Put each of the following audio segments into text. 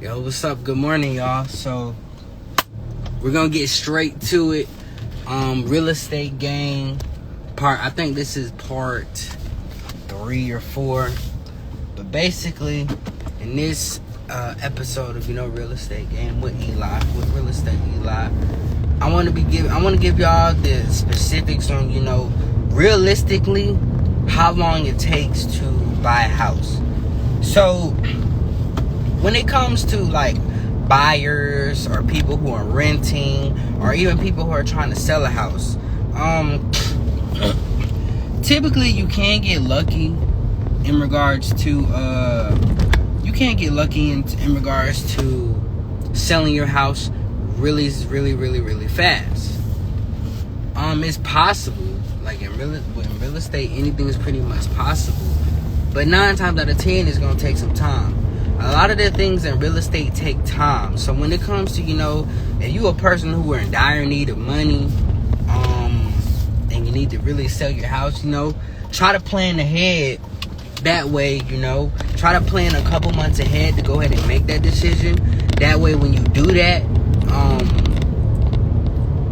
Yo, what's up? Good morning, y'all. So we're gonna get straight to it. Real estate game part. I think this is part 3 or 4. But basically, in this episode of Real Estate Game with Real Estate Eli, I want to give y'all the specifics on realistically how long it takes to buy a house. So when it comes to like buyers or people who are renting or even people who are trying to sell a house, typically you can get lucky in regards to in regards to selling your house really fast. It's possible. Like in real estate, anything is pretty much possible. But 9 times out of 10, it's gonna take some time. A lot of the things in real estate take time. So when it comes to, if you a person who are in dire need of money, and you need to really sell your house, try to plan ahead. That way, try to plan a couple months ahead to go ahead and make that decision. That way, when you do that,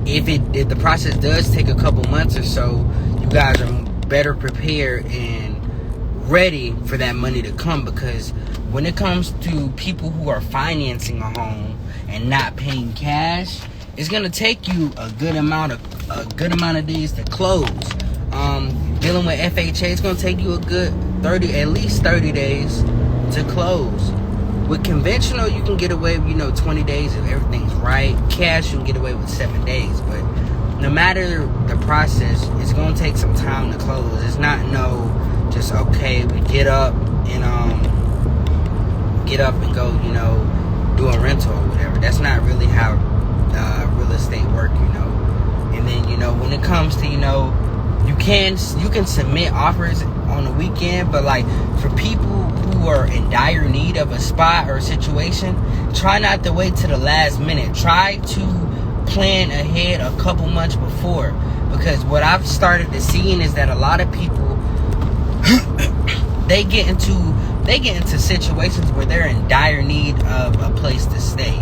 if the process does take a couple months or so, you guys are better prepared and ready for that money to come. Because when it comes to people who are financing a home and not paying cash, it's gonna take you a good amount of days to close. Dealing with FHA, it's gonna take you at least 30 days to close. With conventional, you can get away with 20 days if everything's right. Cash, you can get away with 7 days. But no matter the process, it's gonna take some time to close. It's not just okay, we get up and go, do a rental or whatever. That's not really how real estate work, And then, when it comes to, you can submit offers on the weekend, but like for people who are in dire need of a spot or a situation, try not to wait to the last minute. Try to plan ahead a couple months before, because what I've started to see is that a lot of people they get into situations where they're in dire need of a place to stay,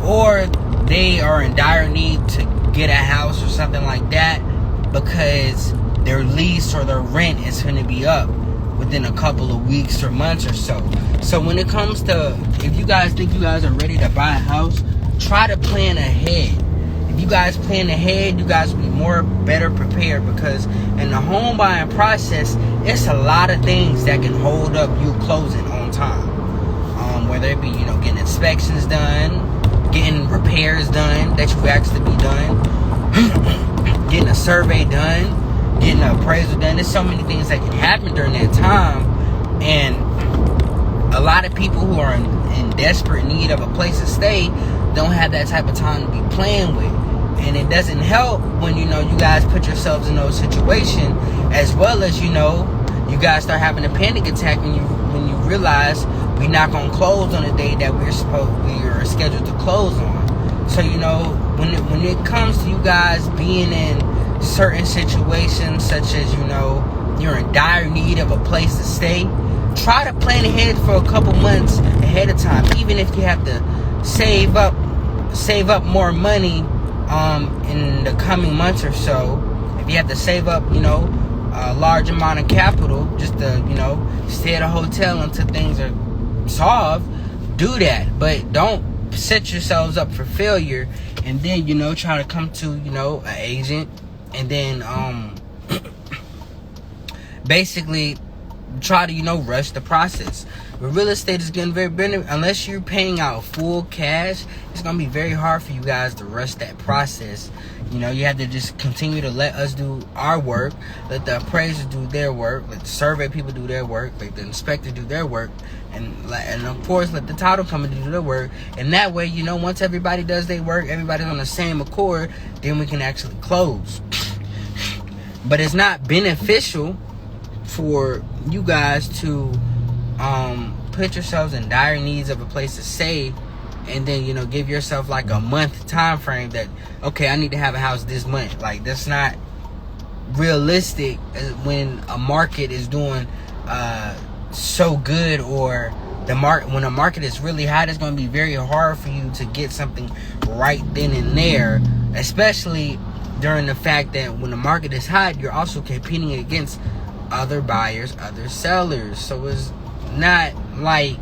or they are in dire need to get a house or something like that, because their lease or their rent is going to be up within a couple of weeks or months or so. So when it comes to, if you guys think you guys are ready to buy a house, try to plan ahead. If you guys plan ahead, you guys will be better prepared, because in the home buying process, it's a lot of things that can hold up you closing on time. Whether it be, getting inspections done, getting repairs done that you asked to be done, getting a survey done, getting an appraisal done. There's so many things that can happen during that time, and a lot of people who are in desperate need of a place to stay don't have that type of time to be playing with. And it doesn't help when you guys put yourselves in those situations, as well as you guys start having a panic attack when you realize we're not gonna close on the day that we are scheduled to close on. So when it comes to you guys being in certain situations, such as you're in dire need of a place to stay, try to plan ahead for a couple months ahead of time. Even if you have to save up more money in the coming months or so, if you have to save up a large amount of capital just to stay at a hotel until things are solved, do that. But don't set yourselves up for failure and then try to come to an agent and then basically try to rush the process. But real estate is getting very benefit. Unless you're paying out full cash, it's gonna be very hard for you guys to rush that process. You have to just continue to let us do our work, let the appraisers do their work, let the survey people do their work, let the inspector do their work, and of course let the title company do their work. And that way, once everybody does their work, everybody's on the same accord, then we can actually close. But it's not beneficial for you guys to put yourselves in dire needs of a place to stay, and then give yourself like a month time frame that, okay, I need to have a house this month. Like, that's not realistic when a market is doing so good, or when the market is really hot, it's going to be very hard for you to get something right then and there, especially during the fact that when the market is hot, you're also competing against other buyers, other sellers. So it's not like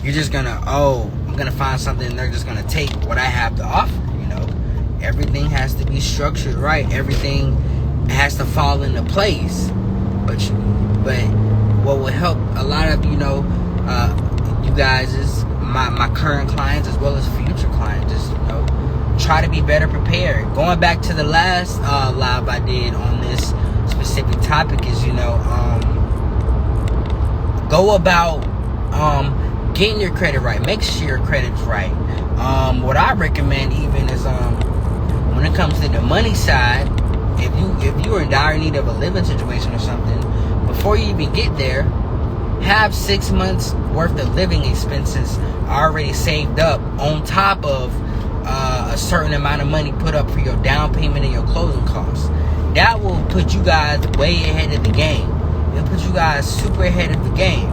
you're just gonna, I'm gonna find something and they're just gonna take what I have to offer. Everything has to be structured right. Everything has to fall into place. But what will help a lot of you guys is my current clients as well as future clients. Just try to be better prepared. Going back to the last live I did on this specific topic is go about getting your credit right. Make sure your credit's right. What I recommend even is when it comes to the money side, if you are in dire need of a living situation or something, before you even get there, have 6 months worth of living expenses already saved up on top of a certain amount of money put up for your down payment and your closing costs. That will put you guys way ahead of the game. It'll put you guys super ahead of the game.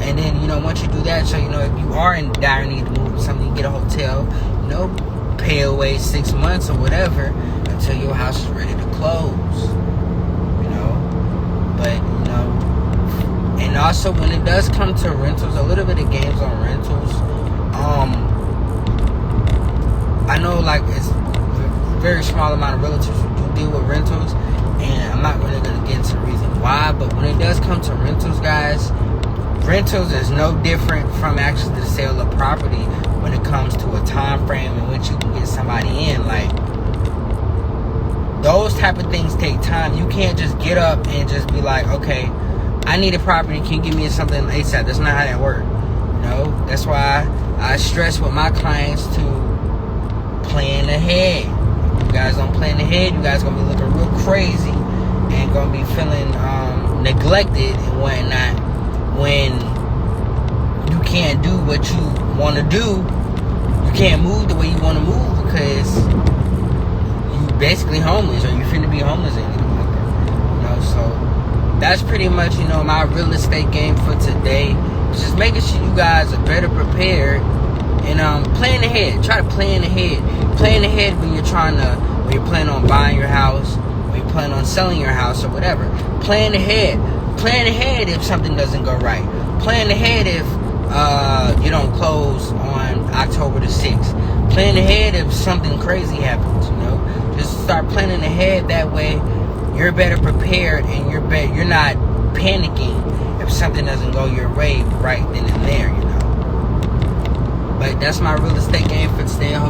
And then, once you do that, so, if you are in dire need to move something, you get a hotel, pay away 6 months or whatever until your house is ready to close. But, and also when it does come to rentals, a little bit of games on rentals, I know it's a very small amount of realtors who do deal with rentals, and I'm not really going to get into the reason why, but when it does come to rentals, guys, rentals is no different from actually the sale of property when it comes to a time frame in which you can get somebody in. Those type of things take time. You can't just get up and just be like, okay, I need a property, can you give me something ASAP? That's not how that works. That's why I stress with my clients to plan ahead. You guys don't plan ahead, you guys gonna be looking real crazy and gonna be feeling neglected and whatnot when you can't do what you want to do. You can't move the way you want to move because you basically homeless, or you finna be homeless or anything like that. So that's pretty much my real estate game for today. It's just making sure you guys are better prepared and plan ahead. Try to plan ahead. Plan ahead when you're when you're planning on buying your house, when you're planning on selling your house or whatever. Plan ahead. Plan ahead if something doesn't go right. Plan ahead if you don't close on October the 6th. Plan ahead if something crazy happens. Just start planning ahead. That way you're better prepared and you're not panicking if something doesn't go your way right then and there. But that's my real estate game for today. I hope